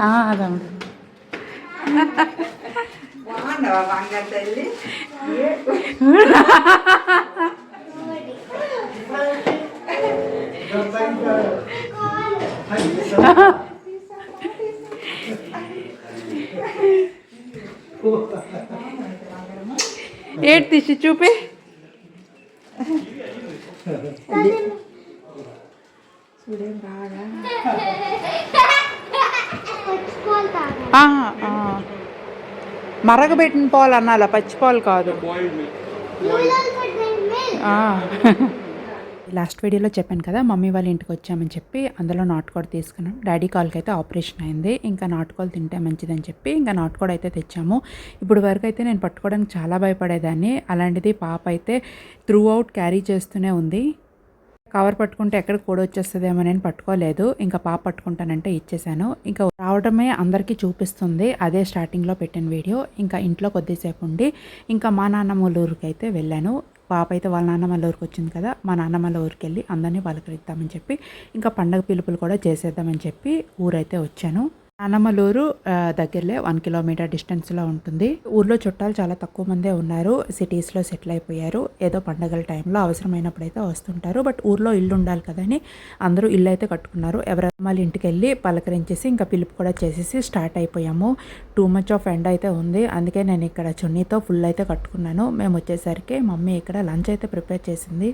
అదమ్మ ఏడు తీసి చూపి. మరగబెట్టిన పాలు అనాల, పచ్చి పాలు కాదు. లాస్ట్ వీడియోలో చెప్పాను కదా మమ్మీ వాళ్ళ ఇంటికి వచ్చామని చెప్పి, అందులో నాటుకోడి తీసుకున్నాం. డాడీ కాల్కి అయితే ఆపరేషన్ అయింది. ఇంకా నాటుకోలు తింటే మంచిదని చెప్పి ఇంకా నాటుకోడి అయితే తెచ్చాము. ఇప్పుడు వరకు అయితే నేను పట్టుకోవడానికి చాలా భయపడేదాన్ని, అలాంటిది పాప అయితే త్రూ అవుట్ క్యారీ చేస్తూనే ఉంది. కవర్ పట్టుకుంటే ఎక్కడ కూడా వచ్చేస్తుందేమో నేను పట్టుకోలేదు. ఇంకా పాప పట్టుకుంటానంటే ఇచ్చేసాను. ఇంకా రావడమే అందరికీ చూపిస్తుంది. అదే స్టార్టింగ్లో పెట్టిన వీడియో. ఇంకా ఇంట్లో కొద్దిసేపు ఉండి ఇంకా మా నాన్నమ్మ ఊరికి అయితే వెళ్ళాను. పాప అయితే వాళ్ళ నాన్నమ్మల ఊరికి వచ్చింది కదా, మా నాన్నమ్మల ఊరికి వెళ్ళి అందరినీ పలకరిద్దామని చెప్పి ఇంకా పండగ పిలుపులు కూడా చేసేద్దామని చెప్పి ఊరైతే వచ్చాను. నాన్నమ్మల ఊరు దగ్గరలో 1 కిలోమీటర్ డిస్టెన్స్లో ఉంటుంది. ఊర్లో చుట్టాలు చాలా తక్కువ మందే ఉన్నారు. సిటీస్లో సెటిల్ అయిపోయారు. ఏదో పండగల టైంలో అవసరమైనప్పుడు అయితే వస్తుంటారు. బట్ ఊర్లో ఇల్లు ఉండాలి కదని అందరూ ఇల్లు అయితే కట్టుకున్నారు. ఎవరమ్మాళ్ళ ఇంటికి వెళ్ళి పలకరించేసి ఇంకా పిలుపు కూడా చేసేసి స్టార్ట్ అయిపోయాము. టూ మచ్ ఆఫ్ ఎండ్ అయితే ఉంది. అందుకే నేను ఇక్కడ చున్నీతో ఫుల్ అయితే కట్టుకున్నాను. మేము వచ్చేసరికి మమ్మీ ఇక్కడ లంచ్ అయితే ప్రిపేర్ చేసింది.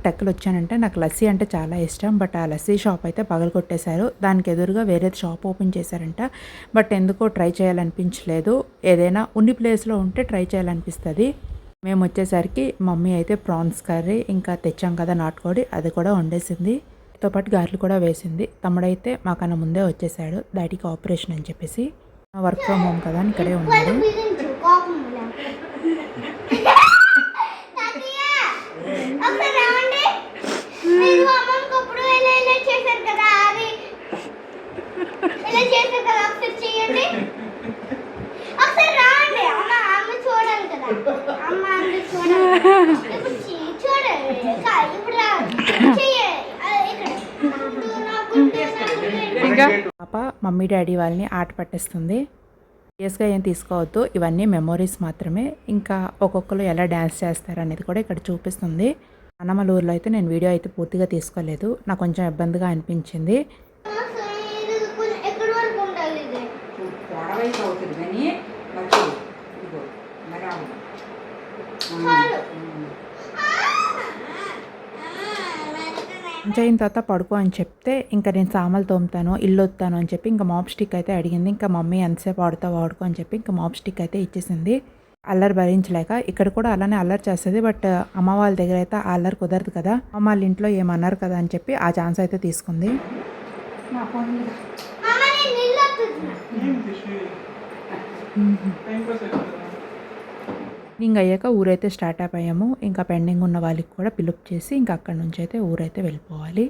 టెక్కలు వచ్చానంటే నాకు లస్సీ అంటే చాలా ఇష్టం. బట్ ఆ లస్సీ షాప్ అయితే పగలగొట్టేశారు. దానికి ఎదురుగా వేరే షాప్ ఓపెన్ చేశారంట. బట్ ఎందుకో ట్రై చేయాలనిపించలేదు. ఏదైనా ఉన్ని ప్లేస్లో ఉంటే ట్రై చేయాలనిపిస్తుంది. మేము వచ్చేసరికి మమ్మీ అయితే ప్రాన్స్ కర్రీ ఇంకా తెచ్చాం కదా నాటుకోడి, అది కూడా వండేసింది. తో పాటు గారెలు కూడా వేసింది. తమ్ముడైతే మాకన్నా ముందే వచ్చేసాడు. డాడీకి ఆపరేషన్ అని చెప్పేసి వర్క్ ఫ్రమ్ హోమ్ కదా అని ఇక్కడే ఉన్నాడు. ఇంకా పాప మమ్మీ డాడీ వాళ్ళని ఆట పట్టిస్తుంది. సీరియస్గా ఏం తీసుకోవద్దు, ఇవన్నీ మెమోరీస్ మాత్రమే. ఇంకా ఒక్కొక్కరు ఎలా డ్యాన్స్ చేస్తారు అనేది కూడా ఇక్కడ చూపిస్తుంది. అన్నమ్మల ఊర్లో అయితే నేను వీడియో అయితే పూర్తిగా తీసుకోలేదు. నాకు కొంచెం ఇబ్బందిగా అనిపించింది. అయిన తర్వాత పడుకో అని చెప్తే ఇంకా నేను సామాన్లు తోముతాను, ఇల్లు వస్తాను అని చెప్పి ఇంకా మాప్ స్టిక్ అయితే అడిగింది. ఇంకా మమ్మీ ఎంతసేపు వాడుకో అని చెప్పి ఇంకా మాప్ స్టిక్ అయితే ఇచ్చేసింది. అల్లరి భరించలేక ఇక్కడ కూడా అలానే అల్లరి చేస్తుంది. బట్ అమ్మ వాళ్ళ దగ్గర అయితే ఆ అల్లరి కుదరదు కదా, అమ్మ వాళ్ళ ఇంట్లో ఏమన్నారు కదా అని చెప్పి ఆ ఛాన్స్ అయితే తీసుకుంది. ఇంకా అయ్యాక ఊరైతే స్టార్ట్ అయిపోయాము. ఇంకా పెండింగ్ ఉన్న వాళ్ళకి కూడా పిలుపు చేసి ఇంకా అక్కడి నుంచి అయితే ఊరైతే వెళ్ళిపోవాలి.